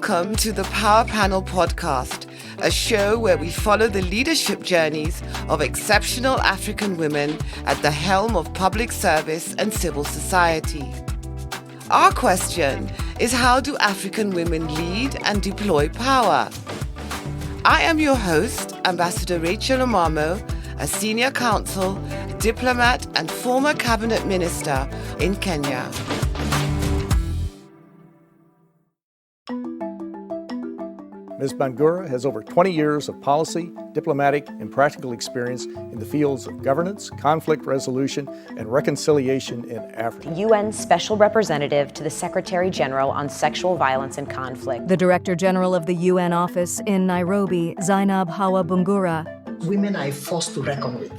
Welcome to the Power Panel podcast, a show where we follow the leadership journeys of exceptional African women at the helm of public service and civil society. Our question is, how do African women lead and deploy power? I am your host, Ambassador Rachel Omamo, a senior counsel, diplomat, and former cabinet minister in Kenya. Ms. Bangura has over 20 years of policy, diplomatic, and practical experience in the fields of governance, conflict resolution, and reconciliation in Africa. UN Special Representative to the Secretary General on Sexual Violence and Conflict. The Director General of the UN office in Nairobi, Zainab Bangura. Women are a force to reckon with.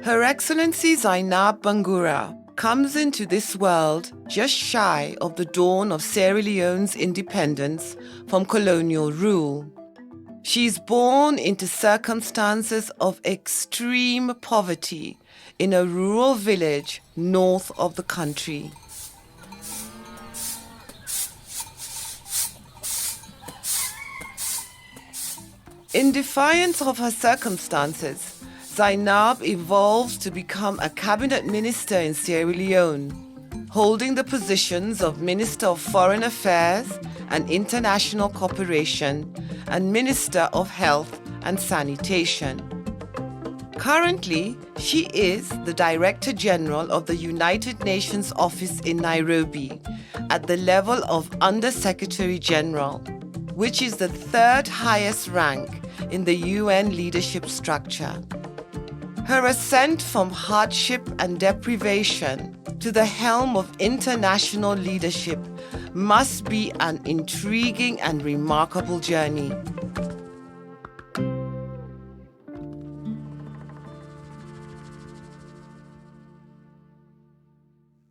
Her Excellency Zainab Bangura comes into this world just shy of the dawn of Sierra Leone's independence from colonial rule. She is born into circumstances of extreme poverty in a rural village north of the country. In defiance of her circumstances, Zainab evolves to become a cabinet minister in Sierra Leone, holding the positions of Minister of Foreign Affairs and International Cooperation and Minister of Health and Sanitation. Currently, she is the Director General of the United Nations office in Nairobi at the level of Under Secretary General, which is the third highest rank in the UN leadership structure. Her ascent from hardship and deprivation to the helm of international leadership must be an intriguing and remarkable journey.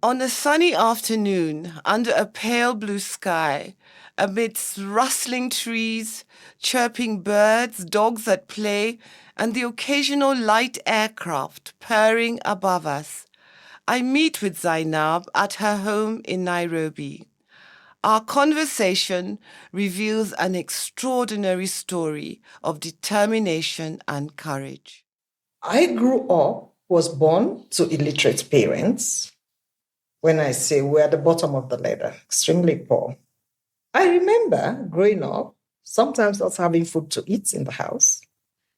On a sunny afternoon, under a pale blue sky, amidst rustling trees, chirping birds, dogs at play, and the occasional light aircraft purring above us, I meet with Zainab at her home in Nairobi. Our conversation reveals an extraordinary story of determination and courage. I was born to illiterate parents. When I say we're at the bottom of the ladder, extremely poor. I remember growing up, sometimes not having food to eat in the house,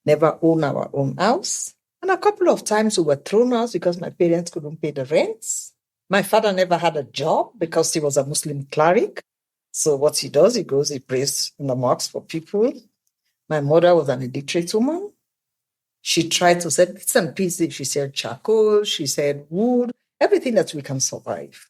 never own our own house. And a couple of times we were thrown out because my parents couldn't pay the rents. My father never had a job because he was a Muslim cleric. So what he does, he prays in the mosques for people. My mother was an illiterate woman. She tried to say bits and pieces. She said charcoal, she said wood, everything that we can survive.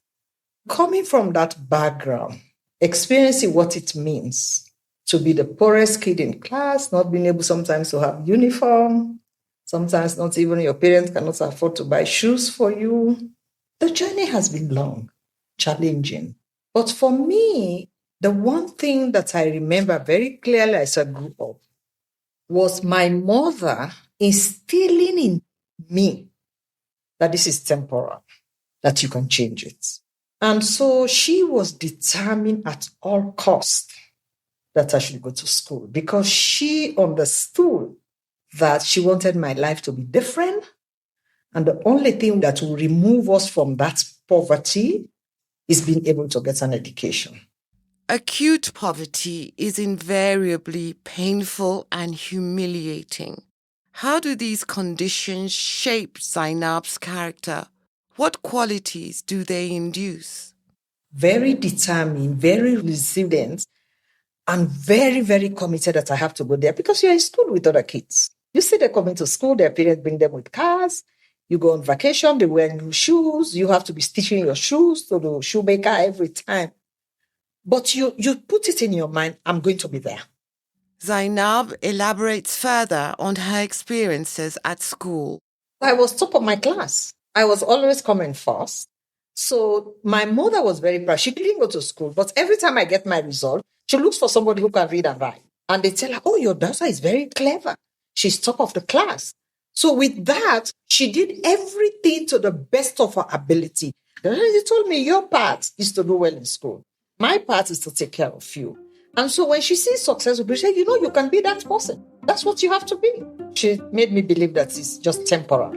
Coming from that background, experiencing what it means to be the poorest kid in class, not being able sometimes to have uniform, sometimes not even your parents cannot afford to buy shoes for you. The journey has been long, challenging. But for me, the one thing that I remember very clearly as I grew up was my mother instilling in me that this is temporal, that you can change it. And so she was determined at all costs that I should go to school because she understood that she wanted my life to be different. And the only thing that will remove us from that poverty is being able to get an education. Acute poverty is invariably painful and humiliating. How do these conditions shape Zainab's character? What qualities do they induce? Very determined, very resilient, and very, very committed that I have to go there because you're in school with other kids. You see them coming to school, their parents bring them with cars. You go on vacation, they wear new shoes. You have to be stitching your shoes to the shoemaker every time. But you put it in your mind, I'm going to be there. Zainab elaborates further on her experiences at school. I was top of my class. I was always coming first. So my mother was very proud. She didn't go to school, but every time I get my result, she looks for somebody who can read and write. And they tell her, oh, your daughter is very clever. She's top of the class. So with that, she did everything to the best of her ability. And she told me, your part is to do well in school. My part is to take care of you. And so when she sees successful people, she says, you can be that person. That's what you have to be. She made me believe that it's just temporal.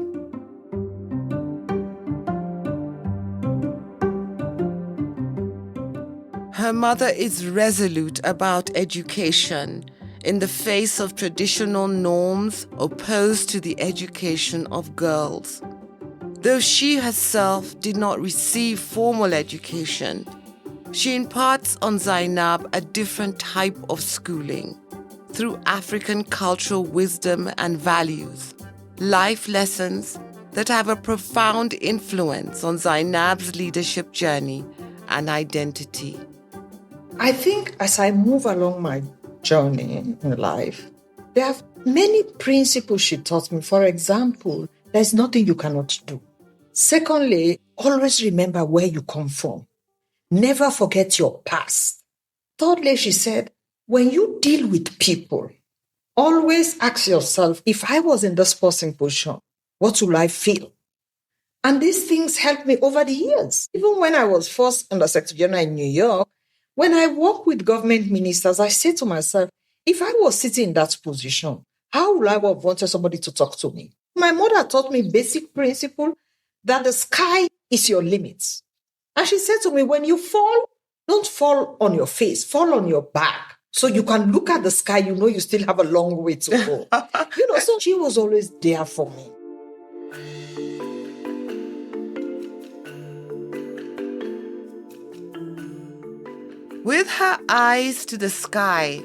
Her mother is resolute about education in the face of traditional norms opposed to the education of girls. Though she herself did not receive formal education, she imparts on Zainab a different type of schooling through African cultural wisdom and values, life lessons that have a profound influence on Zainab's leadership journey and identity. I think as I move along my journey in life, there are many principles she taught me. For example, there's nothing you cannot do. Secondly, always remember where you come from. Never forget your past. Thirdly, she said, when you deal with people, always ask yourself, if I was in this person's position, what would I feel? And these things helped me over the years. Even when I was first Undersecretary General in New York, when I work with government ministers, I say to myself, if I was sitting in that position, how would I have wanted somebody to talk to me? My mother taught me basic principle that the sky is your limit. And she said to me, when you fall, don't fall on your face, fall on your back. So you can look at the sky, you still have a long way to go. So she was always there for me. With her eyes to the sky,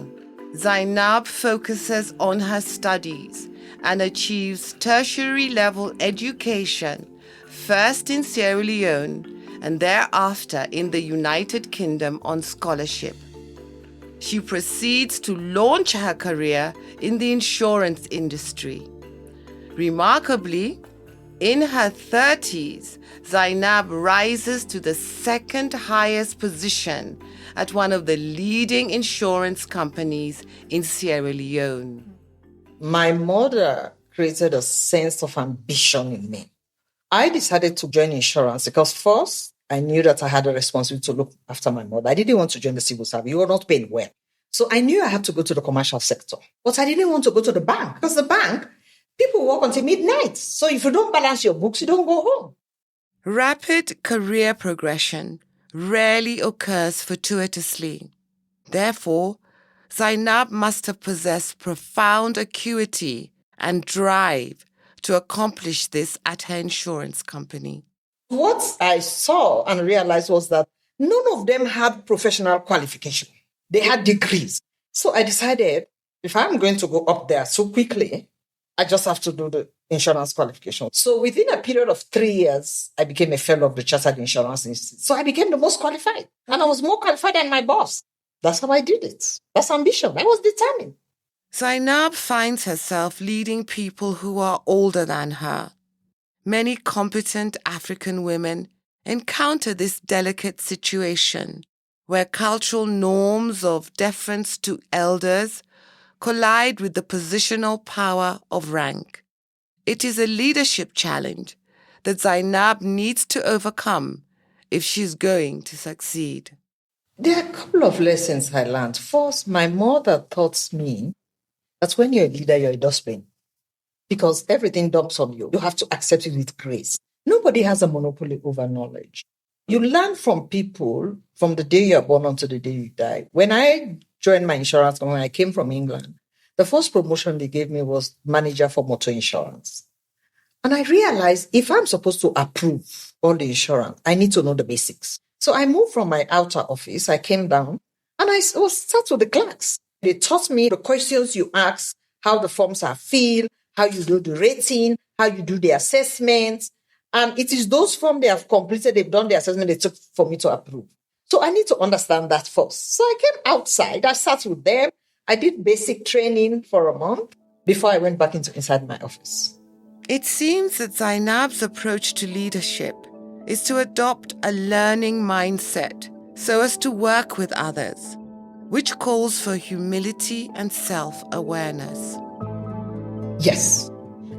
Zainab focuses on her studies and achieves tertiary level education, first in Sierra Leone and thereafter in the United Kingdom on scholarship. She proceeds to launch her career in the insurance industry. Remarkably, in her 30s, Zainab rises to the second highest position at one of the leading insurance companies in Sierra Leone. My mother created a sense of ambition in me. I decided to join insurance because first, I knew that I had a responsibility to look after my mother. I didn't want to join the civil service. You were not paid well. So I knew I had to go to the commercial sector. But I didn't want to go to the bank because the bank, people work until midnight. So if you don't balance your books, you don't go home. Rapid career progression rarely occurs fortuitously. Therefore, Zainab must have possessed profound acuity and drive to accomplish this at her insurance company. What I saw and realized was that none of them had professional qualification. They had degrees. So I decided if I'm going to go up there so quickly, I just have to do the insurance qualification. So within a period of 3 years, I became a fellow of the Chartered Insurance Institute. So I became the most qualified. And I was more qualified than my boss. That's how I did it. That's ambition. I was determined. Zainab finds herself leading people who are older than her. Many competent African women encounter this delicate situation where cultural norms of deference to elders collide with the positional power of rank. It is a leadership challenge that Zainab needs to overcome if she's going to succeed. There are a couple of lessons I learned. First, my mother taught me that when you're a leader, you're a dustbin. Because everything dumps on you. You have to accept it with grace. Nobody has a monopoly over knowledge. You learn from people from the day you're born until the day you die. When I joined my insurance company, I came from England. The first promotion they gave me was manager for motor insurance. And I realized if I'm supposed to approve all the insurance, I need to know the basics. So I moved from my outer office. I came down and I sat with the clerks. They taught me the questions you ask, how the forms are filled, how you do the rating, how you do the assessments. And it is those forms they have completed, they've done the assessment they took for me to approve. So I need to understand that first. So I came outside, I sat with them, I did basic training for a month before I went back inside my office. It seems that Zainab's approach to leadership is to adopt a learning mindset so as to work with others, which calls for humility and self-awareness. Yes.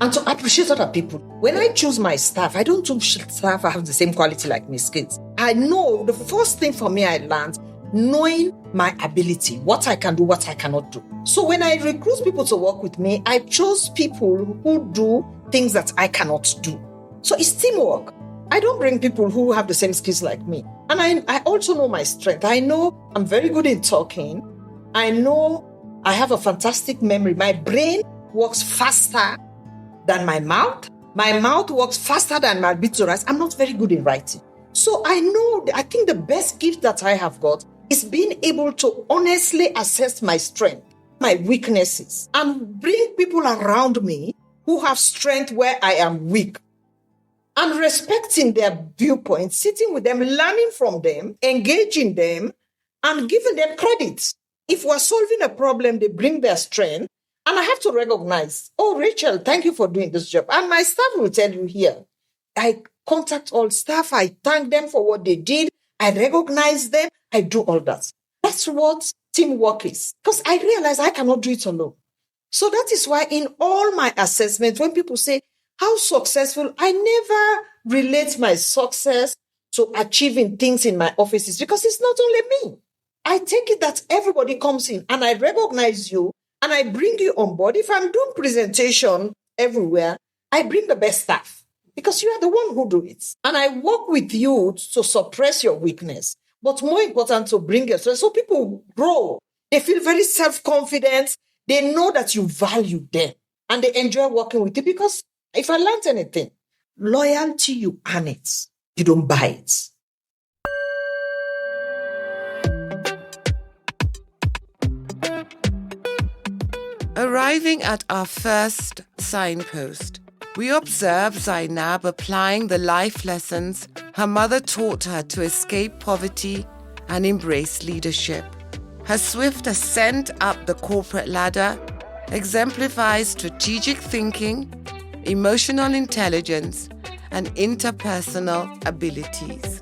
And to appreciate other people. When I choose my staff, I don't choose staff I have the same quality like Miss Kids. I know the first thing for me I learned, knowing my ability, what I can do, what I cannot do. So when I recruit people to work with me, I chose people who do things that I cannot do. So it's teamwork. I don't bring people who have the same skills like me. And I also know my strength. I know I'm very good in talking. I know I have a fantastic memory. My brain works faster than my mouth. My mouth works faster than my ability to write. I'm not very good in writing. So I think the best gift that I have got is being able to honestly assess my strength, my weaknesses, and bring people around me who have strength where I am weak. And respecting their viewpoints, sitting with them, learning from them, engaging them, and giving them credit. If we're solving a problem, they bring their strength. And I have to recognize, oh, Rachel, thank you for doing this job. And my staff will tell you here, I contact all staff, I thank them for what they did, I recognize them, I do all that. That's what teamwork is. Because I realize I cannot do it alone. So that is why in all my assessments, when people say, how successful, I never relate my success to achieving things in my offices because it's not only me. I take it that everybody comes in and I recognize you and I bring you on board. If I'm doing presentation everywhere, I bring the best staff because you are the one who do it. And I work with you to suppress your weakness, but more important to bring your strength. So people grow. They feel very self-confident. They know that you value them and they enjoy working with you because if I learned anything, loyalty, you earn it. You don't buy it. Arriving at our first signpost, we observe Zainab applying the life lessons her mother taught her to escape poverty and embrace leadership. Her swift ascent up the corporate ladder exemplifies strategic thinking, emotional intelligence, and interpersonal abilities.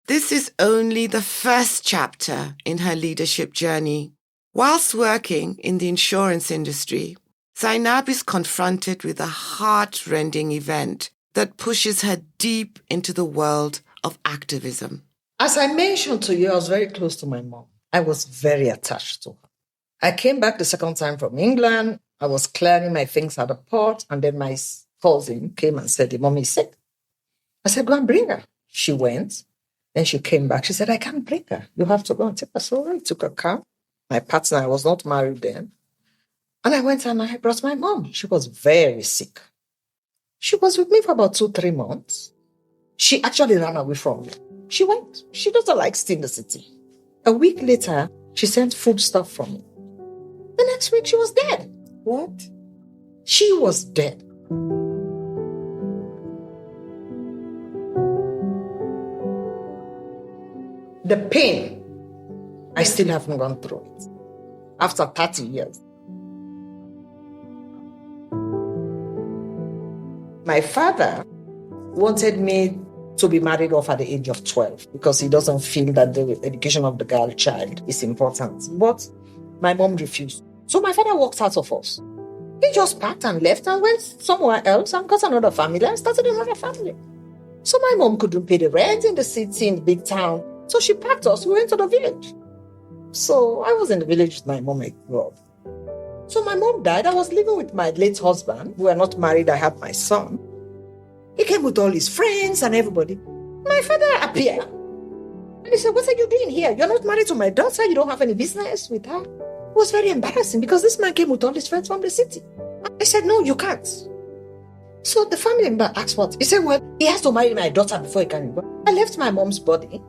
This is only the first chapter in her leadership journey. Whilst working in the insurance industry, Zainab is confronted with a heart-rending event that pushes her deep into the world of activism. As I mentioned to you, I was very close to my mom. I was very attached to her. I came back the second time from England. I was clearing my things at the port, and then my cousin came and said, the mom is sick. I said, go and bring her. She went. Then she came back. She said, I can't bring her. You have to go and take her. So I took a car. My partner, I was not married then. And I went and I brought my mom. She was very sick. She was with me for about 2-3 months. She actually ran away from me. She went. She doesn't like staying in the city. A week later, she sent food stuff for me. The next week, she was dead. What? She was dead. The pain, I still haven't gone through it. After 30 years. My father wanted me to be married off at the age of 12 because he doesn't feel that the education of the girl child is important. But my mom refused. So my father walked out of us. He just packed and left and went somewhere else and got another family and started another family. So my mom couldn't pay the rent in the city, in the big town. So she packed us. We went to the village. So I was in the village with my mom. I grew up. So my mom died. I was living with my late husband. We were not married. I had my son. He came with all his friends and everybody. My father appeared. And he said, what are you doing here? You're not married to my daughter. You don't have any business with her. It was very embarrassing because this man came with all his friends from the city. I said, no, you can't. So the family member asked what? He said, well, he has to marry my daughter before he can go. I left my mom's body.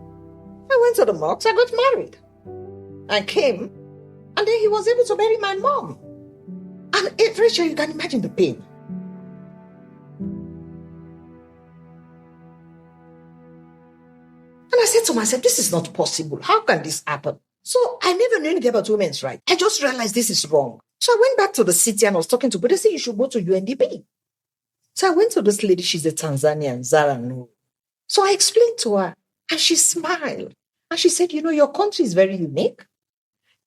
I went to the mosque. I got married. I came. And then he was able to marry my mom. And Rachel, you can imagine the pain. And I said to myself, this is not possible. How can this happen? So I never knew anything about women's rights. I just realized this is wrong. So I went back to the city and I was talking to people. They said, you should go to UNDP. So I went to this lady. She's a Tanzanian, Zara Nuru. So I explained to her and she smiled. And she said, you know, your country is very unique.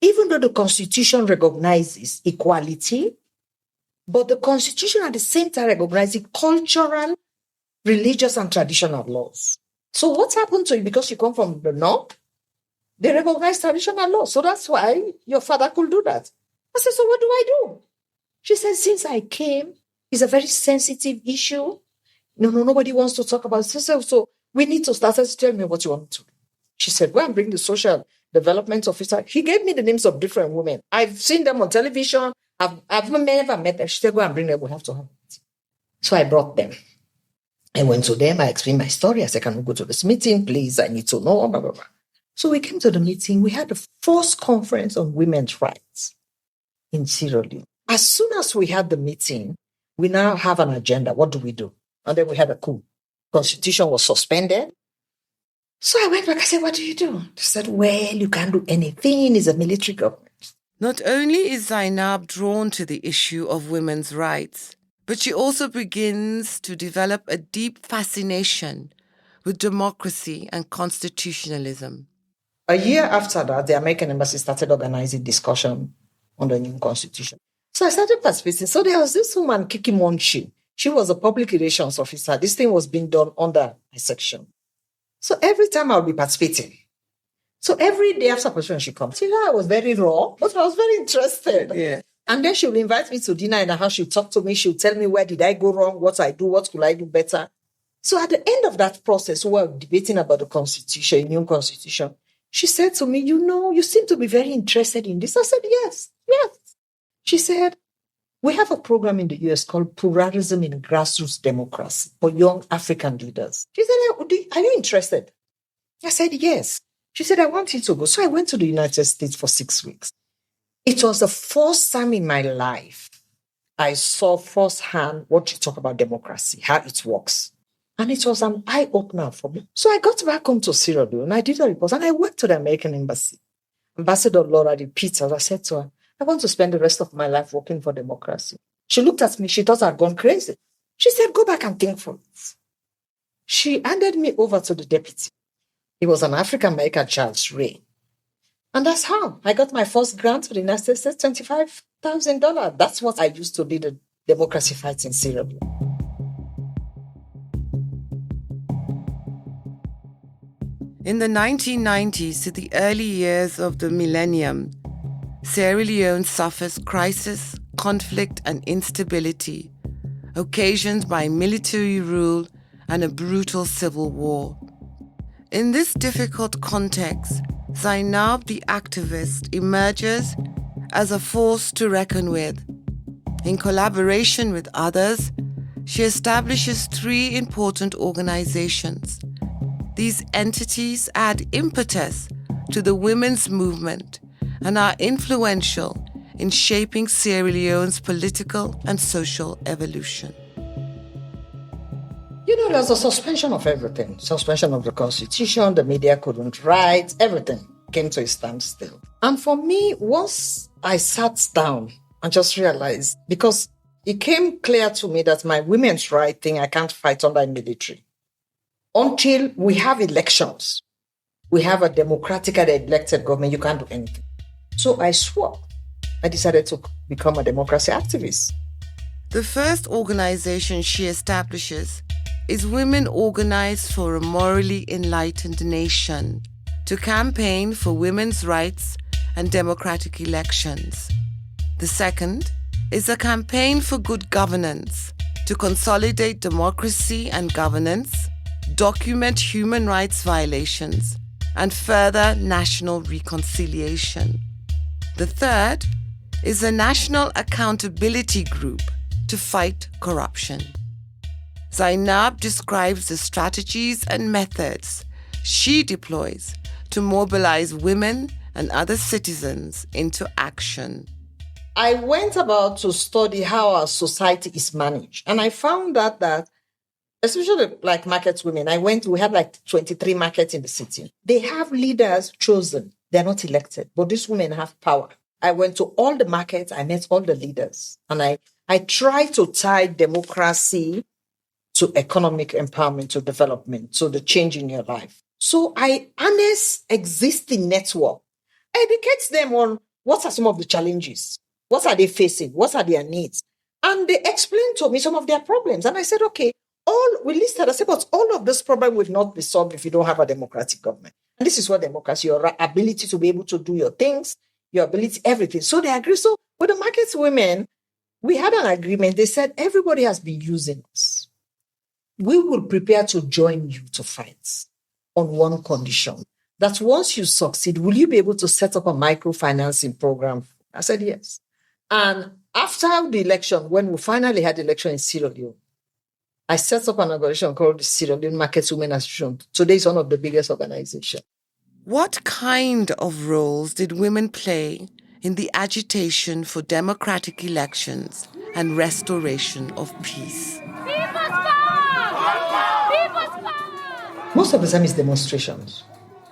Even though the Constitution recognizes equality, but the Constitution at the same time recognizes cultural religious and traditional laws. So what's happened to you because you come from the north? They recognize traditional laws. So that's why your father could do that. I said, so what do I do? She said, since I came, it's a very sensitive issue. Nobody wants to talk about it. So we need to start. Tell me what you want to do. She said, go and bring the social development officer. He gave me the names of different women. I've seen them on television. I've never met them. She said, go and bring them. We have to have it. So I brought them. I went to them. I explained my story. I said, can we go to this meeting, please? I need to know, blah, blah, blah. So we came to the meeting. We had the first conference on women's rights in Sierra Leone. As soon as we had the meeting, we now have an agenda. What do we do? And then we had a coup. Constitution was suspended. So I went back. I said, what do you do? They said, well, you can't do anything. It's a military government. Not only is Zainab drawn to the issue of women's rights, but she also begins to develop a deep fascination with democracy and constitutionalism. A year after that, the American embassy started organizing discussion on the new constitution. So I started participating. So there was this woman, Kiki Monchi. She was a public relations officer. This thing was being done under my section. So every time I would be participating. So every day after participation, she comes. See, I was very raw, but I was very interested. Yeah. And then she would invite me to dinner in the house. She would talk to me. She would tell me where did I go wrong, what I do, what could I do better. So at the end of that process, we were debating about the constitution, new constitution. She said to me, you seem to be very interested in this. I said, yes. She said, we have a program in the US called Pluralism in Grassroots Democracy for young African leaders. She said, are you interested? I said, yes. She said, I want you to go. So I went to the United States for 6 weeks. It was the first time in my life I saw firsthand what you talk about democracy, how it works. And it was an eye-opener for me. So I got back home to Sierra Leone and I did a report and I went to the American embassy. Ambassador Laura D. Peters, I said to her, I want to spend the rest of my life working for democracy. She looked at me. She thought I'd gone crazy. She said, go back and think for it. She handed me over to the deputy. He was an African-American, Charles Ray. And that's how I got my first grant to the United States, $25,000. That's what I used to lead the democracy fight in Sierra Leone. In the 1990s to the early years of the millennium, Sierra Leone suffers crisis, conflict, and instability, occasioned by military rule and a brutal civil war. In this difficult context, Zainab the activist emerges as a force to reckon with. In collaboration with others, she establishes 3 important organizations. These entities add impetus to the women's movement and are influential in shaping Sierra Leone's political and social evolution. There's a suspension of everything. Suspension of the constitution, the media couldn't write, everything came to a standstill. And for me, once I sat down and just realized, because it came clear to me that my women's right thing, I can't fight under the military. Until we have elections, we have a democratically elected government, you can't do anything. So I swore. I decided to become a democracy activist. The first organization she establishes is Women Organized for a Morally Enlightened Nation, to campaign for women's rights and democratic elections. The second is a campaign for good governance, to consolidate democracy and governance, document human rights violations, and further national reconciliation. The third is a National Accountability Group to fight corruption. Zainab describes the strategies and methods she deploys to mobilize women and other citizens into action. I went about to study how our society is managed. And I found that especially like market women, we had like 23 markets in the city. They have leaders chosen. They're not elected, but these women have power. I went to all the markets. I met all the leaders. And I tried to tie democracy to economic empowerment, to development, to the change in your life. So I harness existing network. I educate them on what are some of the challenges, what are they facing, what are their needs. And they explained to me some of their problems. And I said, okay, all we listed, I said, but all of this problem will not be solved if you don't have a democratic government. And this is what democracy, your ability to be able to do your things, your ability, everything. So they agree. So with the markets women, we had an agreement. They said, everybody has been using us. We will prepare to join you to fight on one condition, that once you succeed, will you be able to set up a microfinancing program? I said, yes. And after the election, when we finally had the election in Sierra Leone, I set up an organization called the Sierra Leone Markets Women Association. Today it's one of the biggest organizations. What kind of roles did women play in the agitation for democratic elections and restoration of peace? Most of the time it's demonstrations.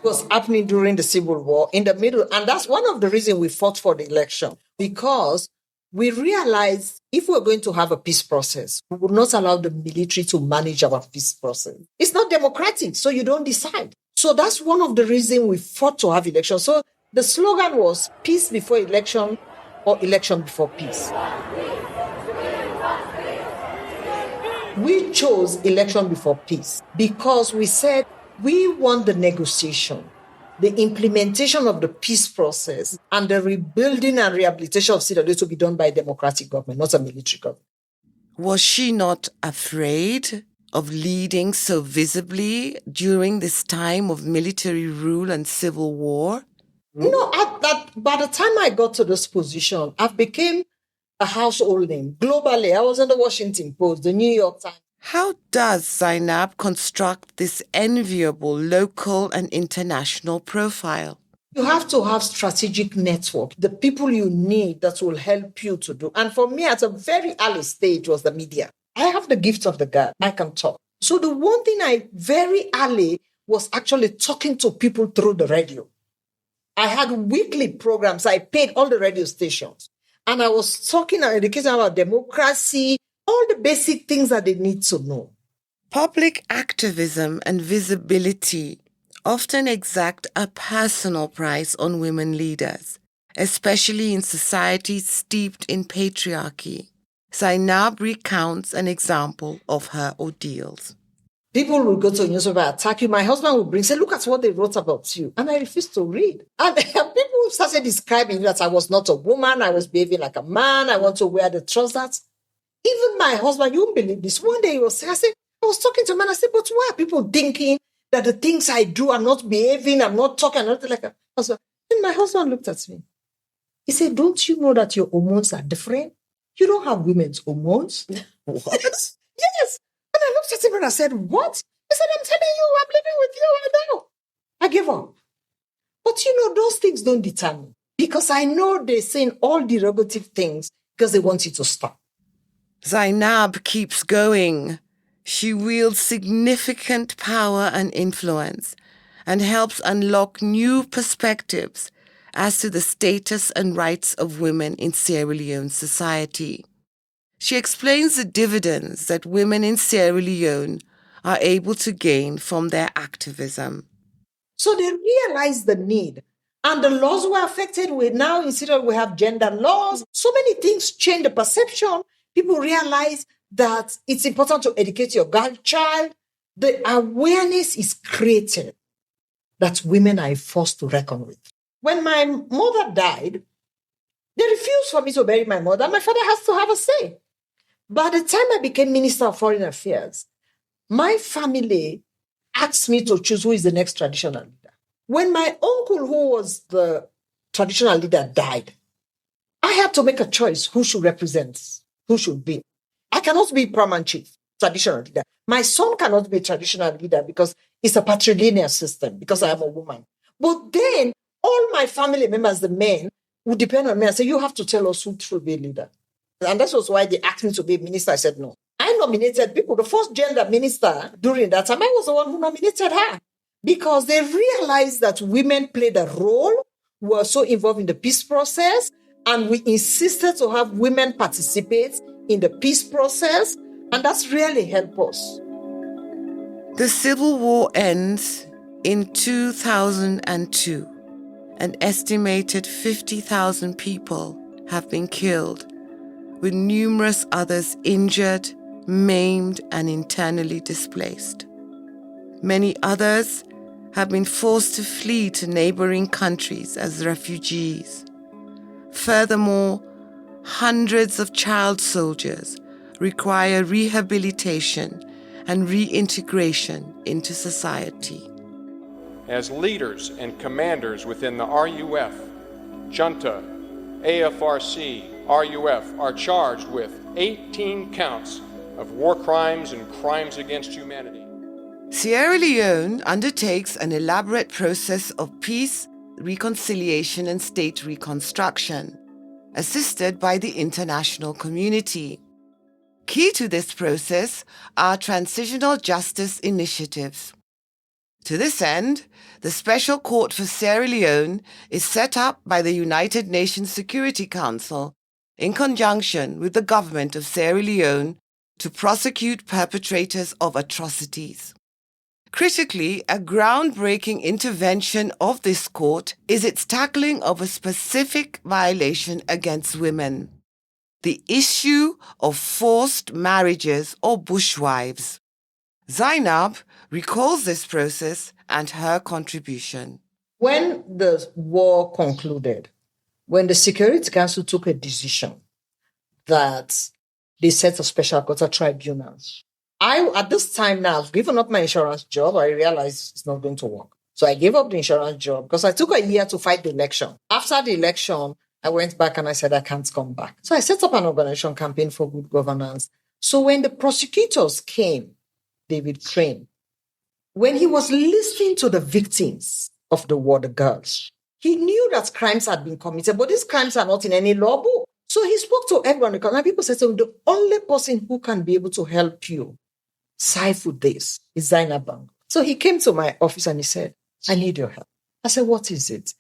It was happening during the Civil War in the middle. And that's one of the reasons we fought for the election, because we realized if we're going to have a peace process, we would not allow the military to manage our peace process. It's not democratic, so you don't decide. So that's one of the reasons we fought to have elections. So the slogan was peace before election or election before peace. We chose election before peace because we said we want the negotiation, the implementation of the peace process, and the rebuilding and rehabilitation of Sierra Leone to be done by a democratic government, not a military government. Was she not afraid of leading so visibly during this time of military rule and civil war? No, by the time I got to this position, I became a household name. Globally, I was in the Washington Post, the New York Times. How does Zainab construct this enviable local and international profile? You have to have strategic network, the people you need that will help you to do. And for me, at a very early stage was the media. I have the gift of the gab. I can talk. So the one thing I very early was actually talking to people through the radio. I had weekly programs. I paid all the radio stations. And I was talking and educating about democracy, all the basic things that they need to know. Public activism and visibility often exact a personal price on women leaders, especially in societies steeped in patriarchy. Zainab recounts an example of her ordeals. People will go to a newspaper, attack you. My husband will say, look at what they wrote about you. And I refused to read. And people started describing that I was not a woman. I was behaving like a man. I want to wear the trousers. Even my husband, you won't believe this. One day he was saying, I was talking to a man. I said, but why are people thinking that the things I do, I'm not behaving, I'm not talking, I'm not like a husband? And my husband looked at me. He said, don't you know that your hormones are different? You don't have women's hormones. What? Yes. And I looked at him and I said, what? He said, I'm telling you, I'm living with you right now. I gave up. But you know, those things don't deter me. Because I know they're saying all derogative things because they want you to stop. Zainab keeps going. She wields significant power and influence and helps unlock new perspectives as to the status and rights of women in Sierra Leone society. She explains the dividends that women in Sierra Leone are able to gain from their activism. So they realized the need. And the laws were affected. Now in Sierra Leone, we have gender laws. So many things change the perception. People realize that it's important to educate your girl child. The awareness is created that women are a force to reckon with. When my mother died, they refused for me to bury my mother. My father has to have a say. By the time I became Minister of Foreign Affairs, my family asked me to choose who is the next traditional leader. When my uncle, who was the traditional leader, died, I had to make a choice who should represent, who should be. I cannot be paramount chief, traditional leader. My son cannot be a traditional leader because it's a patrilineal system, because I am a woman. But then all my family members, the men, would depend on me and say, you have to tell us who should be a leader. And that was why they asked me to be a minister. I said no. I nominated people. The first gender minister during that time, I was the one who nominated her. Because they realized that women played a role, were so involved in the peace process, and we insisted to have women participate in the peace process, and that's really helped us. The Civil War ends in 2002. An estimated 50,000 people have been killed, with numerous others injured, maimed, and internally displaced. Many others have been forced to flee to neighboring countries as refugees. Furthermore, hundreds of child soldiers require rehabilitation and reintegration into society. As leaders and commanders within the RUF, Junta, AFRC, RUF are charged with 18 counts of war crimes and crimes against humanity. Sierra Leone undertakes an elaborate process of peace, reconciliation, and state reconstruction, assisted by the international community. Key to this process are transitional justice initiatives. To this end, the Special Court for Sierra Leone is set up by the United Nations Security Council in conjunction with the government of Sierra Leone to prosecute perpetrators of atrocities. Critically, a groundbreaking intervention of this court is its tackling of a specific violation against women: the issue of forced marriages or bushwives. Zainab recalls this process and her contribution. When the war concluded, when the Security Council took a decision that they set a special court, a tribunal, at this time now, I've given up my insurance job. I realized it's not going to work. So I gave up the insurance job because I took a year to fight the election. After the election, I went back and I said, I can't come back. So I set up an organization, Campaign for Good Governance. So when the prosecutors came, David Crane, when he was listening to the victims of the war, the girls, he knew that crimes had been committed, but these crimes are not in any law book. So he spoke to everyone, and people said to him, the only person who can be able to help you cipher this is Zainab Bangura. So he came to my office and he said, I need your help. I said, what is it?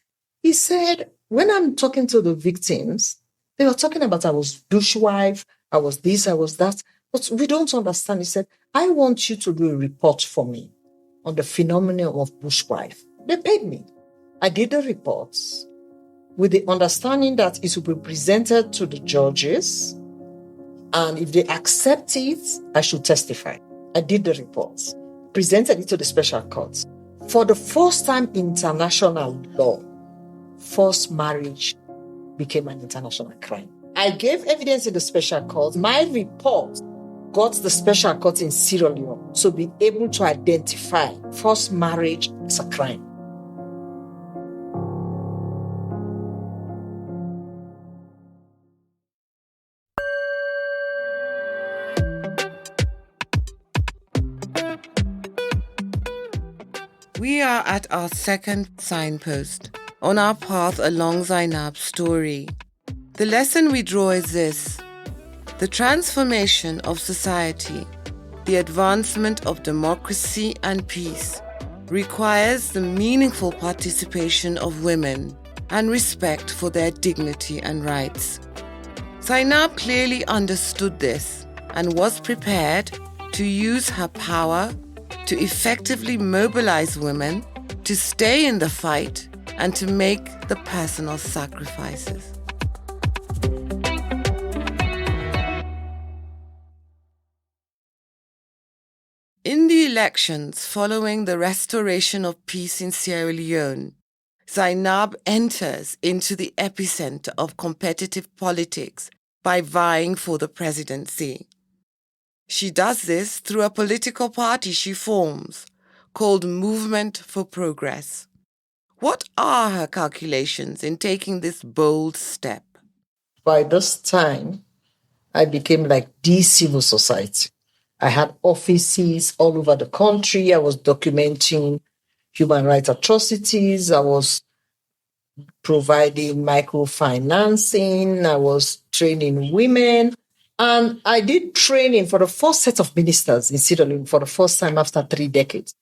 He said, when I'm talking to the victims, they were talking about I was bushwife, I was this, I was that, but we don't understand. He said, I want you to do a report for me on the phenomenon of bushwife. They paid me. I did the reports with the understanding that it will be presented to the judges, and if they accept it, I should testify. I did the reports, presented it to the special courts. For the first time in international law, forced marriage became an international crime. I gave evidence in the special court. My report got the special court in Sierra Leone to be able to identify forced marriage as a crime. We are at our second signpost on our path along Zainab's story. The lesson we draw is this: the transformation of society, the advancement of democracy and peace, requires the meaningful participation of women and respect for their dignity and rights. Zainab clearly understood this and was prepared to use her power to effectively mobilize women to stay in the fight and to make the personal sacrifices. In the elections following the restoration of peace in Sierra Leone, Zainab enters into the epicenter of competitive politics by vying for the presidency. She does this through a political party she forms, called Movement for Progress. What are her calculations in taking this bold step? By this time, I became like the civil society. I had offices all over the country. I was documenting human rights atrocities. I was providing microfinancing. I was training women. And I did training for the first set of ministers in Sierra Leone for the first time after 3 decades.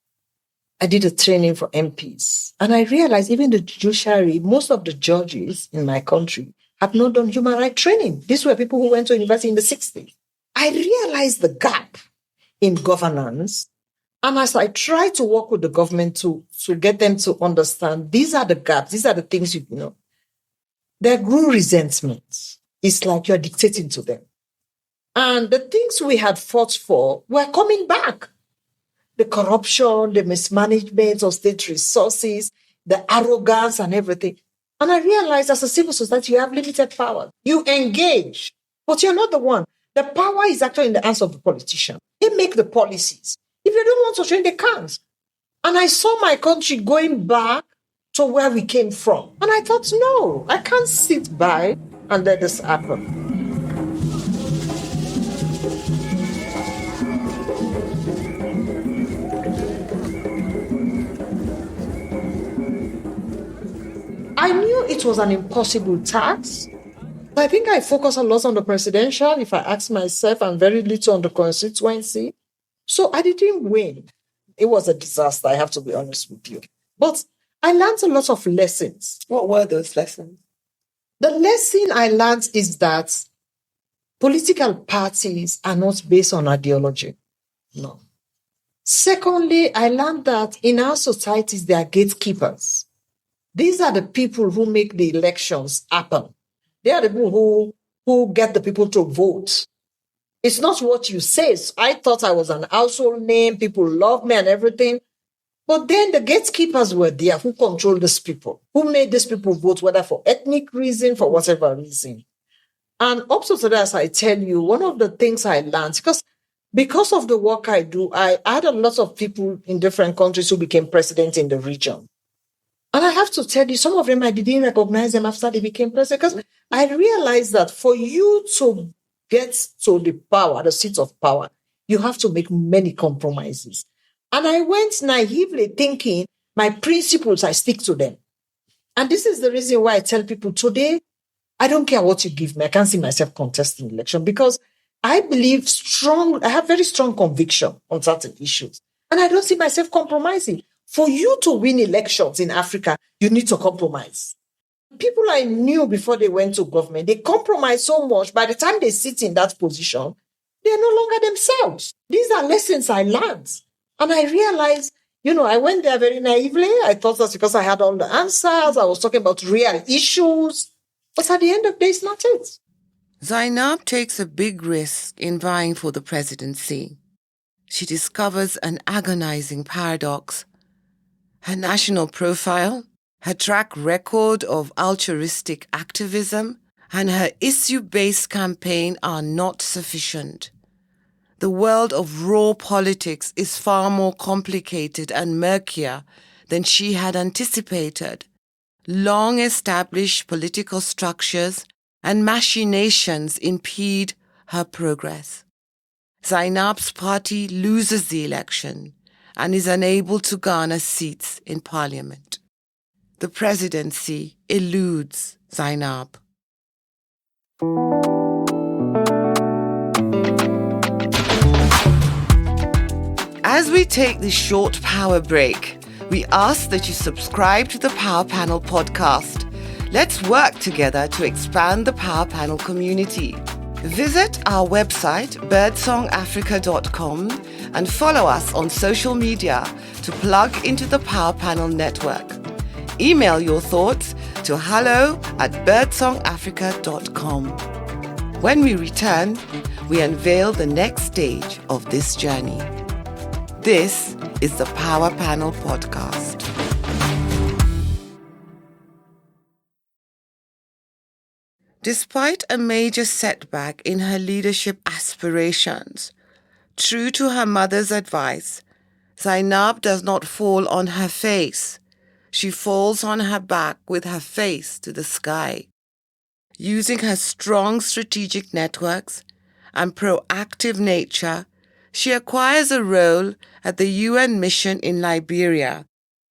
I did a training for MPs. And I realized even the judiciary, most of the judges in my country have not done human rights training. These were people who went to university in the 60s. I realized the gap in governance. And as I tried to work with the government to get them to understand, these are the gaps, these are the things you know, there grew resentment. It's like you're dictating to them. And the things we had fought for were coming back. The corruption, the mismanagement of state resources, the arrogance and everything. And I realized as a civil society, you have limited power. You engage, but you're not the one. The power is actually in the hands of the politician. They make the policies. If they don't want to change, they can't. And I saw my country going back to where we came from. And I thought, no, I can't sit by and let this happen. I knew it was an impossible task. I think I focus a lot on the presidential. If I ask myself, and very little on the constituency. So I didn't win. It was a disaster, I have to be honest with you. But I learned a lot of lessons. What were those lessons? The lesson I learned is that political parties are not based on ideology. No. Secondly, I learned that in our societies, there are gatekeepers. These are the people who make the elections happen. They are the people who get the people to vote. It's not what you say. I thought I was an household name. People love me and everything. But then the gatekeepers were there who controlled these people, who made these people vote, whether for ethnic reason, for whatever reason. And up to today, as I tell you, one of the things I learned, because of the work I do, I had a lot of people in different countries who became president in the region. And I have to tell you, some of them, I didn't recognize them after they became president, because I realized that for you to get to the power, the seat of power, you have to make many compromises. And I went naively thinking, my principles, I stick to them. And this is the reason why I tell people today, I don't care what you give me. I can't see myself contesting election because I believe I have very strong conviction on certain issues. And I don't see myself compromising. For you to win elections in Africa, you need to compromise. People I knew before they went to government, they compromise so much. By the time they sit in that position, they are no longer themselves. These are lessons I learned. And I realized, I went there very naively. I thought that's because I had all the answers. I was talking about real issues. But at the end of the day, it's not it. Zainab takes a big risk in vying for the presidency. She discovers an agonizing paradox. Her national profile, her track record of altruistic activism, and her issue-based campaign are not sufficient. The world of raw politics is far more complicated and murkier than she had anticipated. Long-established political structures and machinations impede her progress. Zainab's party loses the election and is unable to garner seats in parliament. The presidency eludes Zainab. As we take this short power break, we ask that you subscribe to the Power Panel podcast. Let's work together to expand the Power Panel community. Visit our website, birdsongafrica.com, and follow us on social media to plug into the Power Panel network. Email your thoughts to hello@birdsongafrica.com. When we return, we unveil the next stage of this journey. This is the Power Panel podcast. Despite a major setback in her leadership aspirations, true to her mother's advice, Zainab does not fall on her face. She falls on her back with her face to the sky. Using her strong strategic networks and proactive nature, she acquires a role at the UN mission in Liberia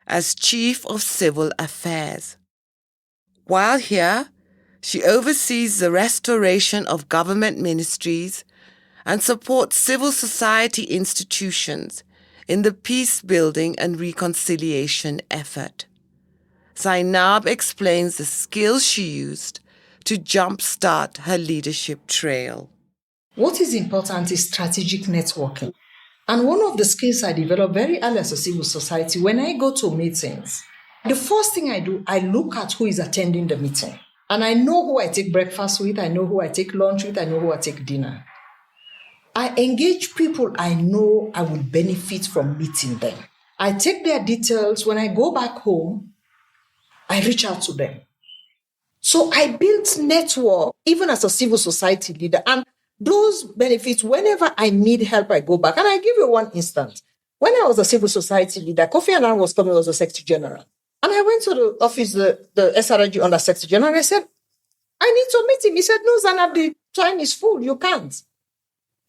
as Chief of Civil Affairs. While here, she oversees the restoration of government ministries and supports civil society institutions in the peace-building and reconciliation effort. Zainab explains the skills she used to jumpstart her leadership trail. What is important is strategic networking. And one of the skills I developed very early as a civil society, when I go to meetings, the first thing I do, I look at who is attending the meeting. And I know who I take breakfast with, I know who I take lunch with, I know who I take dinner. I engage people I know I will benefit from meeting them. I take their details. When I go back home, I reach out to them. So I built network, even as a civil society leader. And those benefits, whenever I need help, I go back. And I give you one instance. When I was a civil society leader, Kofi Annan was coming as the Secretary General. And I went to the office, the SRG under Secretary General, and I said, I need to meet him. He said, no, Zainab, the time is full. You can't.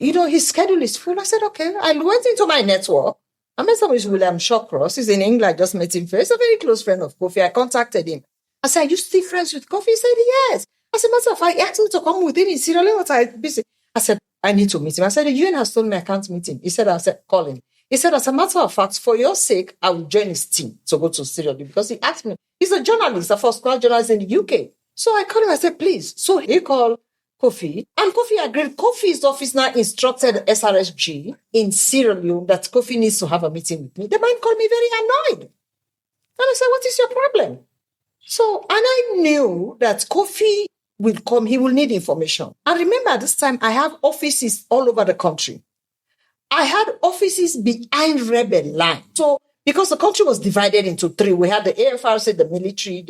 His schedule is full. I said, okay. I went into my network. I met someone with William Shawcross. He's in England. I just met him first. He's a very close friend of Kofi. I contacted him. I said, are you still friends with Kofi? He said, yes. I said, matter of fact, he asked me to come with him in Sierra Leone. I was busy. I said, I need to meet him. I said, the UN has told me I can't meet him. He said, call him. He said, as a matter of fact, for your sake, I will join his team to go to Sierra Leone because he asked me. He's a journalist, a first-class journalist in the UK. So I called him. I said, please. So he called Kofi, and Kofi agreed. Kofi's office now instructed SRSG in Sierra Leone that Kofi needs to have a meeting with me. The man called me very annoyed. And I said, what is your problem? So, and I knew that Kofi will come, he will need information. And remember, at this time, I have offices all over the country. I had offices behind rebel line. So, because the country was divided into three, we had the AFRC, the military,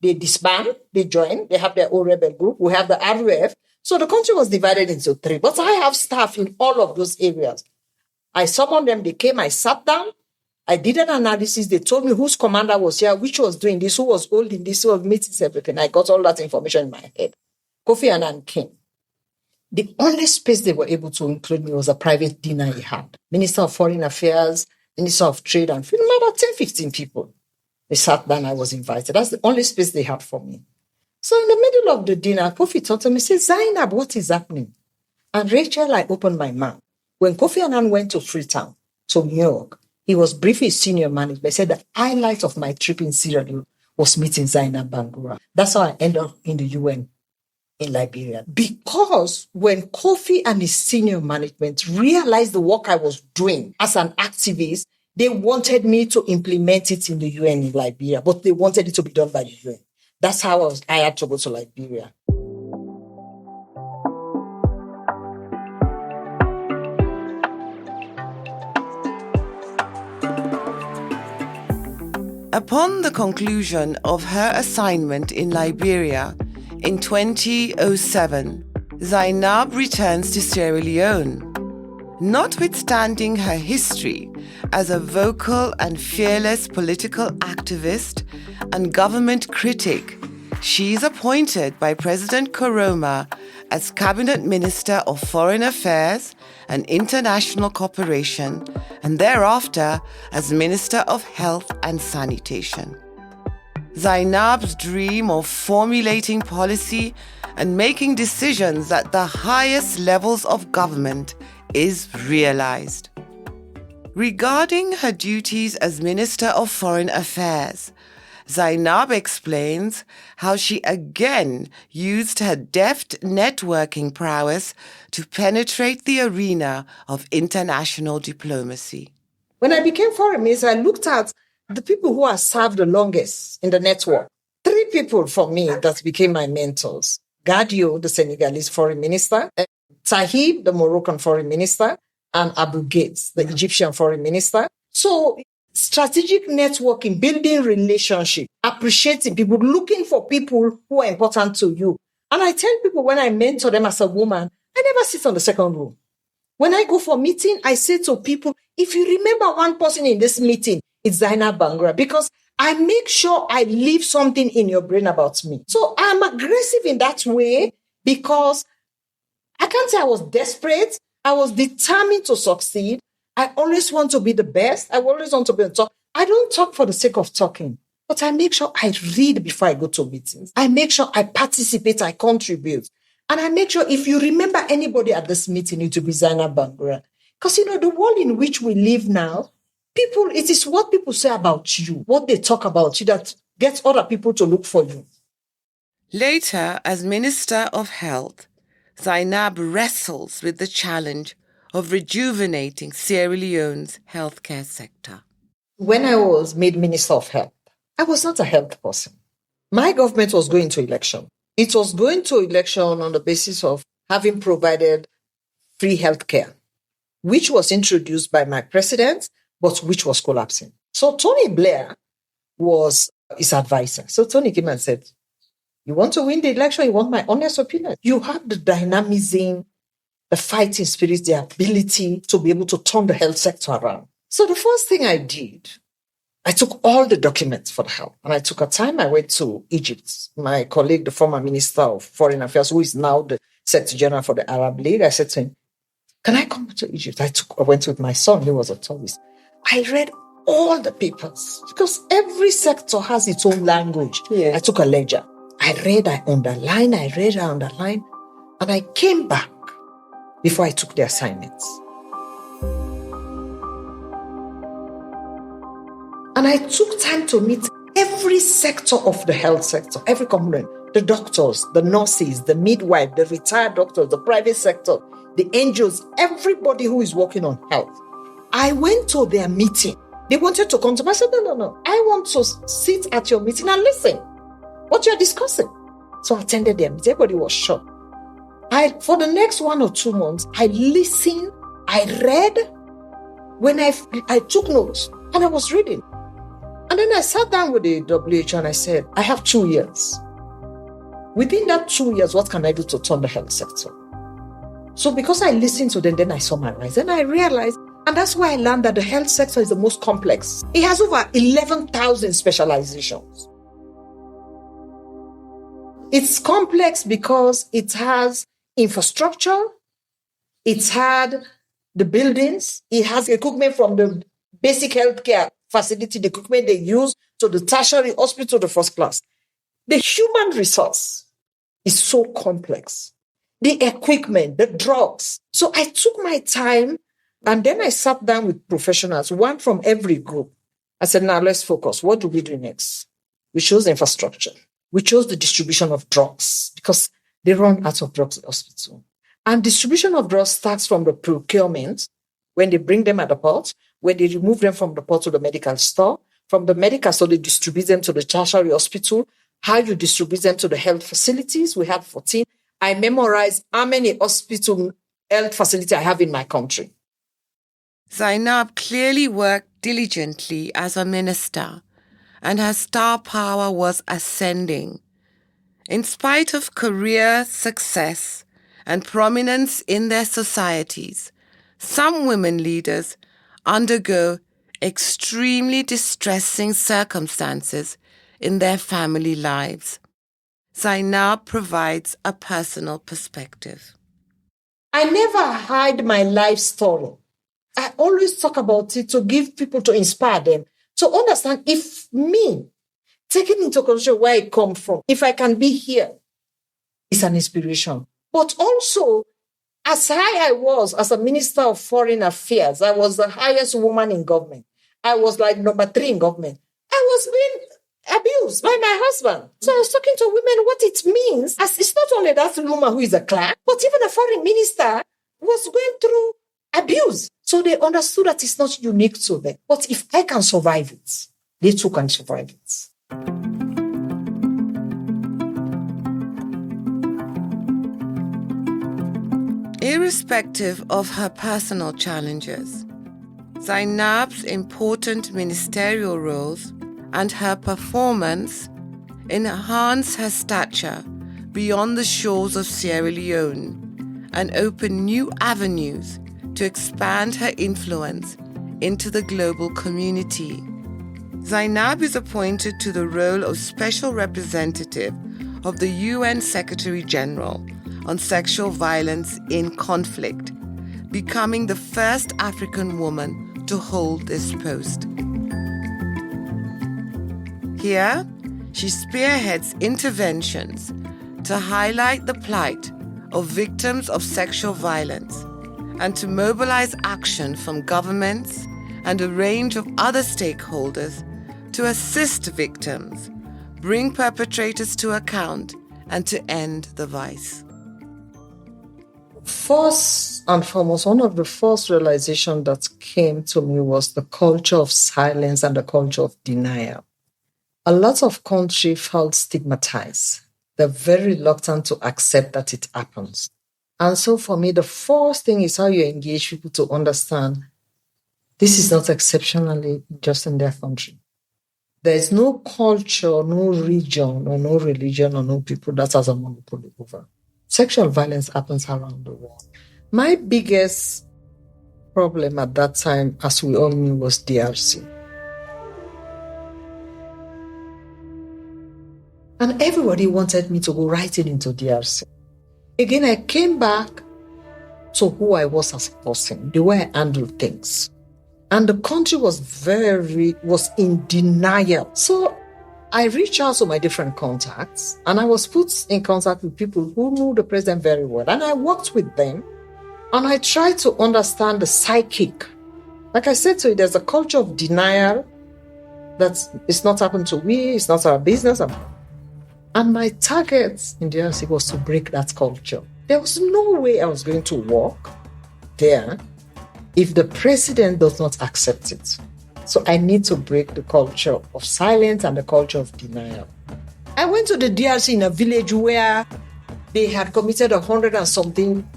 they disband, they join, they have their own rebel group. We have the RUF. So the country was divided into three. But I have staff in all of those areas. I summoned them, they came, I sat down, I did an analysis. They told me whose commander was here, which was doing this, who was holding this, who was meetings, everything. I got all that information in my head. Kofi Annan came. The only space they were able to include me was a private dinner he had. Minister of Foreign Affairs, Minister of Trade and Film, about 10, 15 people. They sat down, I was invited. That's the only space they had for me. So in the middle of the dinner, Kofi talked to me, said, Zainab, what is happening? And Rachel, I opened my mouth. When Kofi Annan went to Freetown, to New York, he was briefing his senior management. He said the highlight of my trip in Sierra Leone was meeting Zainab Bangura. That's how I ended up in the UN in Liberia. Because when Kofi and his senior management realized the work I was doing as an activist, they wanted me to implement it in the UN in Liberia, but they wanted it to be done by the UN. That's how I had to go to Liberia. Upon the conclusion of her assignment in Liberia in 2007, Zainab returns to Sierra Leone. Notwithstanding her history as a vocal and fearless political activist and government critic, she is appointed by President Koroma as Cabinet Minister of Foreign Affairs and International Cooperation, and thereafter as Minister of Health and Sanitation. Zainab's dream of formulating policy and making decisions at the highest levels of government is realized. Regarding her duties as Minister of Foreign Affairs, Zainab explains how she again used her deft networking prowess to penetrate the arena of international diplomacy. When I became foreign minister, I looked at the people who have served the longest in the network. 3 people for me that became my mentors. Gadio, the Senegalese foreign minister, Tahib, the Moroccan foreign minister, and Abu Gates, the Egyptian foreign minister. So strategic networking, building relationship, appreciating people, looking for people who are important to you. And I tell people when I mentor them as a woman, I never sit on the second row. When I go for meeting, I say to people, if you remember one person in this meeting, it's Zainab Bangura, because I make sure I leave something in your brain about me. So I'm aggressive in that way because I can't say I was desperate. I was determined to succeed. I always want to be the best. I always want to be on top. I don't talk for the sake of talking, but I make sure I read before I go to meetings. I make sure I participate, I contribute. And I make sure if you remember anybody at this meeting, it will be Zainab Bangura. Because, the world in which we live now, it is what people say about you, what they talk about you that gets other people to look for you. Later, as Minister of Health, Zainab wrestles with the challenge of rejuvenating Sierra Leone's healthcare sector. When I was made Minister of Health, I was not a health person. My government was going to election. It was going to election on the basis of having provided free healthcare, which was introduced by my president, but which was collapsing. So Tony Blair was his advisor. So Tony came and said, you want to win the election? You want my honest opinion? You have the dynamism, the fighting spirit, the ability to be able to turn the health sector around. So the first thing I did, I took all the documents for the help. And I took a time, I went to Egypt. My colleague, the former Minister of Foreign Affairs, who is now the Secretary General for the Arab League, I said to him, can I come to Egypt? I went with my son, he was a tourist. I read all the papers because every sector has its own language. Yeah. I took a ledger. I read, I underlined, and I came back before I took the assignments. And I took time to meet every sector of the health sector, every component, the doctors, the nurses, the midwife, the retired doctors, the private sector, the NGOs, everybody who is working on health. I went to their meeting. They wanted to come to me. I said, no. I want to sit at your meeting and listen what you're discussing. So I attended their meeting. Everybody was shocked. For the next 1 or 2 months, I listened, I read, when I took notes, and I was reading. And then I sat down with the WHO and I said, I have 2 years. Within that 2 years, what can I do to turn the health sector? So because I listened to them, then I saw my rise. Then I realized, and that's why I learned that the health sector is the most complex. It has over 11,000 specializations. It's complex because it has infrastructure, it's had the buildings, it has equipment from the basic healthcare facility, the equipment they use, to the tertiary hospital, the first class. The human resource is so complex. The equipment, the drugs. So I took my time and then I sat down with professionals, one from every group. I said, now let's focus. What do we do next? We chose infrastructure. We chose the distribution of drugs because they run out of drugs in the hospital. And distribution of drugs starts from the procurement, when they bring them at the port, when they remove them from the port to the medical store, from the medical store, they distribute them to the tertiary hospital, how you distribute them to the health facilities. We had 14. I memorized how many hospital health facilities I have in my country. Zainab clearly worked diligently as a minister, and her star power was ascending. In spite of career success and prominence in their societies, some women leaders undergo extremely distressing circumstances in their family lives. Zainab provides a personal perspective. I never hide my life story. I always talk about it to give people, to inspire them, to understand if me, taking into consideration where I come from, if I can be here, it's an inspiration. But also, as high I was as a Minister of Foreign Affairs, I was the highest woman in government. I was like number 3 in government. I was being abused by my husband. So I was talking to women what it means. As it's not only that woman who is a clerk, but even a foreign minister was going through abuse. So they understood that it's not unique to them. But if I can survive it, they too can survive it. Irrespective of her personal challenges, Zainab's important ministerial roles and her performance enhance her stature beyond the shores of Sierra Leone and open new avenues to expand her influence into the global community. Zainab is appointed to the role of Special Representative of the UN Secretary General on Sexual Violence in Conflict, becoming the first African woman to hold this post. Here, she spearheads interventions to highlight the plight of victims of sexual violence and to mobilize action from governments and a range of other stakeholders to assist victims, bring perpetrators to account, and to end the vice. First and foremost, one of the first realizations that came to me was the culture of silence and the culture of denial. A lot of countries felt stigmatized. They're very reluctant to accept that it happens. And so for me, the first thing is how you engage people to understand this is not exceptionally just in their country. There is no culture, no region, or no religion, or no people that has a monopoly over. Sexual violence happens around the world. My biggest problem at that time, as we all knew, was DRC. And everybody wanted me to go right into DRC. Again, I came back to who I was as a person, the way I handled things. And the country was in denial. So I reached out to my different contacts, and I was put in contact with people who knew the president very well. And I worked with them, and I tried to understand the psychic. Like I said to you, there's a culture of denial that it's not happened to me, it's not our business. And my target in DRC was to break that culture. There was no way I was going to work there if the president does not accept it. So I need to break the culture of silence and the culture of denial. I went to the DRC in a village where they had committed 100 and something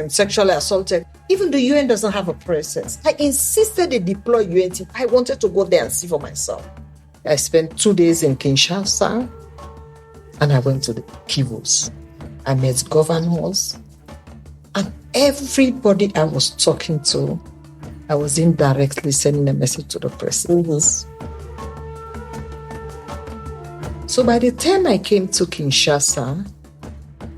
sexually assaulted. Even the UN doesn't have a presence. I insisted they deploy UN team. I wanted to go there and see for myself. I spent 2 days in Kinshasa, and I went to the Kivus. I met governors, and everybody I was talking to, I was indirectly sending a message to the president. So by the time I came to Kinshasa,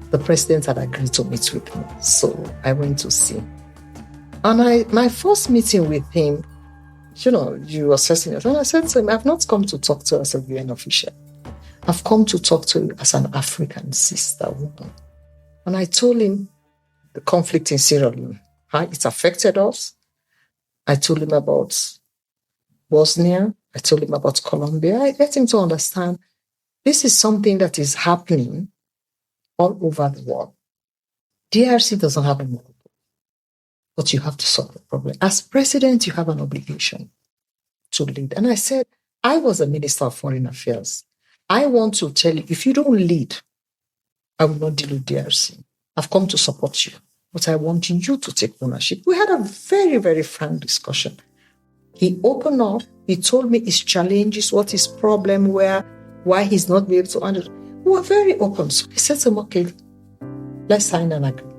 the president had agreed to meet with me. So I went to see. And my first meeting with him, you assessing it. And I said to him, I've not come to talk to you as a UN official. I've come to talk to you as an African sister woman. And I told him the conflict in Sierra Leone, how it affected us. I told him about Bosnia. I told him about Colombia. I let him to understand this is something that is happening all over the world. DRC doesn't have a monopoly, but you have to solve the problem. As president, you have an obligation to lead. And I said, I was a minister of foreign affairs. I want to tell you, if you don't lead, I will not deal with DRC. I've come to support you, but I want you to take ownership. We had a very, very frank discussion. He opened up. He told me his challenges, what his problem were, why he's not able to handle it. We were very open. So he said to him, okay, let's sign an agreement.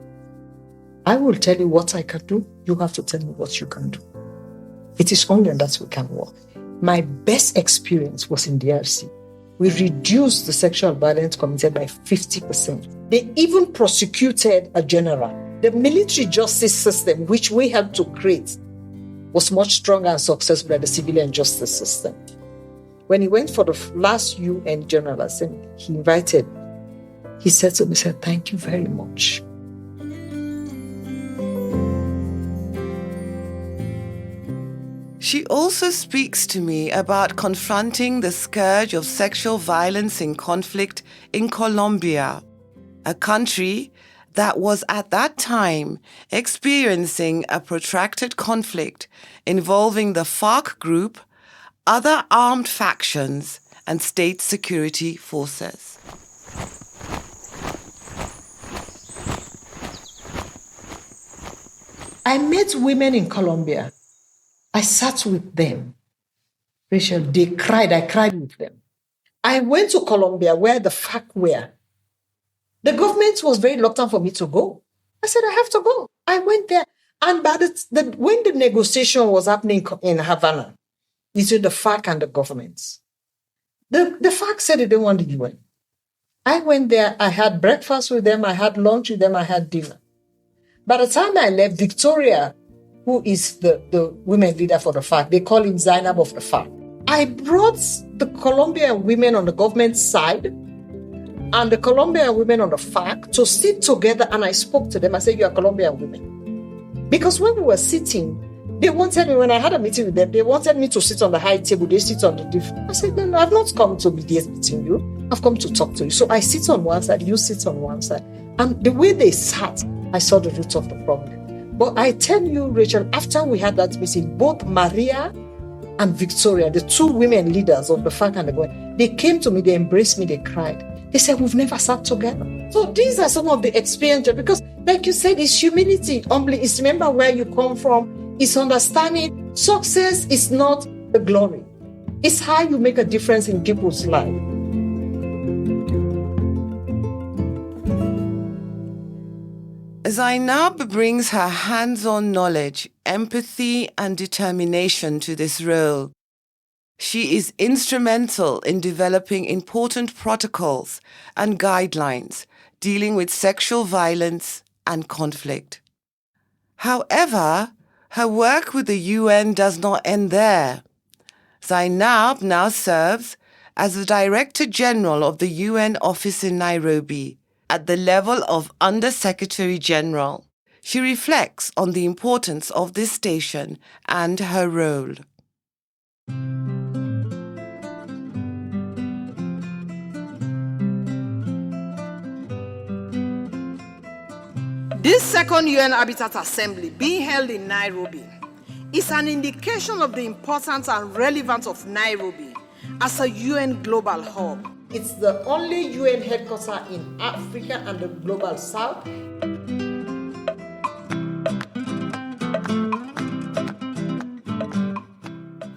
I will tell you what I can do. You have to tell me what you can do. It is only on that we can work. My best experience was in DRC. We reduced the sexual violence committed by 50%. They even prosecuted a general. The military justice system, which we had to create, was much stronger and successful than the civilian justice system. When he went for the last UN General Assembly, he said to me, thank you very much. She also speaks to me about confronting the scourge of sexual violence in conflict in Colombia, a country that was at that time experiencing a protracted conflict involving the FARC group, other armed factions, and state security forces. I met women in Colombia. I sat with them. Rachel, they cried. I cried with them. I went to Colombia where the FARC were. The government was very reluctant for me to go. I said, I have to go. I went there. And when the negotiation was happening in Havana, between the FARC and the governments, the FARC said they didn't want the UN. I went there. I had breakfast with them. I had lunch with them. I had dinner. By the time I left, Victoria, who is the women leader for the FARC, they call him Zainab of the FARC. I brought the Colombian women on the government side and the Colombian women on the FARC to sit together, and I spoke to them. I said, you are Colombian women. Because when we were sitting, they wanted me, when I had a meeting with them, they wanted me to sit on the high table. They sit on the different. I said, no, I've not come to mediate between you. I've come to talk to you. So I sit on one side, you sit on one side. And the way they sat, I saw the root of the problem. But I tell you, Rachel, after we had that meeting, both Maria and Victoria, the two women leaders of the FARC and the government, they came to me, they embraced me, they cried. They said, we've never sat together. So these are some of the experiences, because like you said, it's humility, humbly, it's remember where you come from, it's understanding success is not the glory. It's how you make a difference in people's lives. Zainab brings her hands-on knowledge, empathy, and determination to this role. She is instrumental in developing important protocols and guidelines dealing with sexual violence and conflict. However, her work with the UN does not end there. Zainab now serves as the Director General of the UN office in Nairobi, at the level of Under-Secretary General. She reflects on the importance of this station and her role. This second UN Habitat Assembly being held in Nairobi is an indication of the importance and relevance of Nairobi as a UN global hub. It's the only UN headquarters in Africa and the Global South.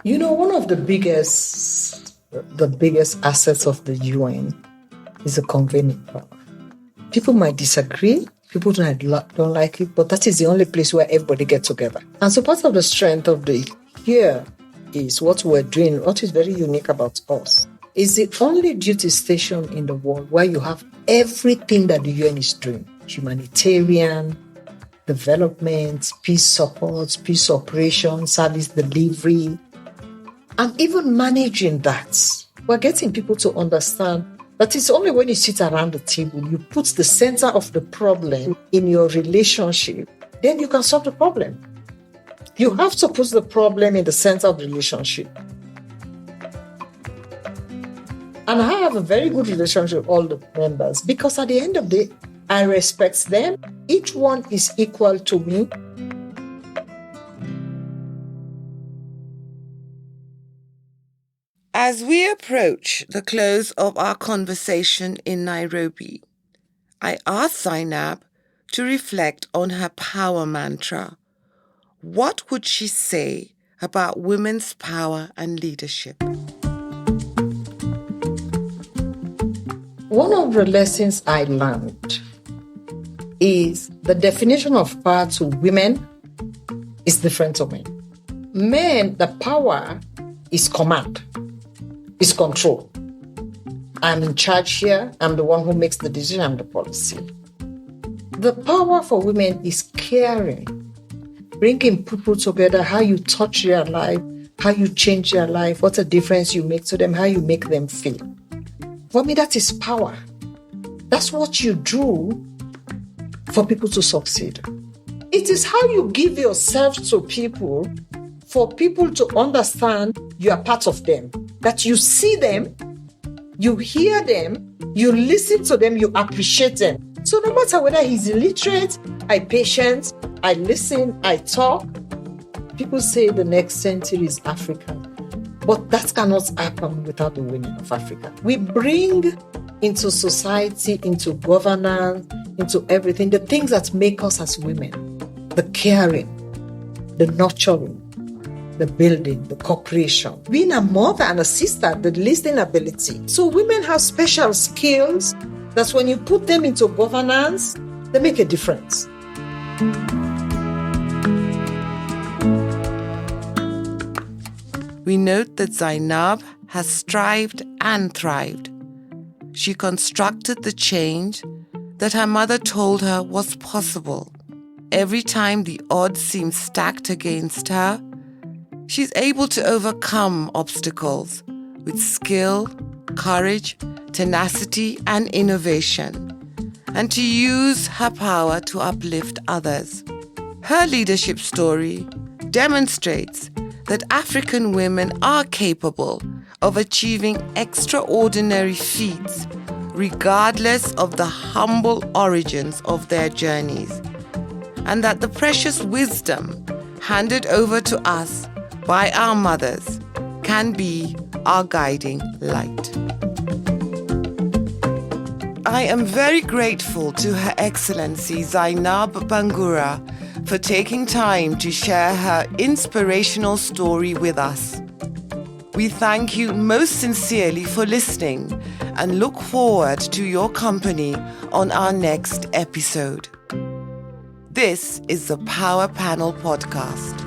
You know, one of the biggest assets of the UN is the convening power. People might disagree, people don't like it, but that is the only place where everybody gets together. And so part of the strength of the here is what we're doing, what is very unique about us. Is the only duty station in the world where you have everything that the UN is doing. Humanitarian, development, peace support, peace operations, service delivery, and even managing that. We're getting people to understand that it's only when you sit around the table, you put the center of the problem in your relationship, then you can solve the problem. You have to put the problem in the center of the relationship. And I have a very good relationship with all the members because at the end of the day, I respect them. Each one is equal to me. As we approach the close of our conversation in Nairobi, I asked Zainab to reflect on her power mantra. What would she say about women's power and leadership? One of the lessons I learned is the definition of power to women is different to men. Men, the power is command, is control. I'm in charge here. I'm the one who makes the decision. I'm the policy. The power for women is caring, bringing people together, how you touch their life, how you change their life, what a difference you make to them, how you make them feel. For me, that is power. That's what you do for people to succeed. It is how you give yourself to people for people to understand you are part of them. That you see them, you hear them, you listen to them, you appreciate them. So no matter whether he's illiterate, I patient, I listen, I talk. People say the next century is African. But that cannot happen without the women of Africa. We bring into society, into governance, into everything, the things that make us as women. The caring, the nurturing, the building, the cooperation. Being a mother and a sister, the listening ability. So women have special skills that when you put them into governance, they make a difference. We note that Zainab has strived and thrived. She constructed the change that her mother told her was possible. Every time the odds seem stacked against her, she's able to overcome obstacles with skill, courage, tenacity, and innovation, and to use her power to uplift others. Her leadership story demonstrates that African women are capable of achieving extraordinary feats regardless of the humble origins of their journeys, and that the precious wisdom handed over to us by our mothers can be our guiding light. I am very grateful to Her Excellency Zainab Bangura for taking time to share her inspirational story with us. We thank you most sincerely for listening and look forward to your company on our next episode. This is the Power Panel Podcast.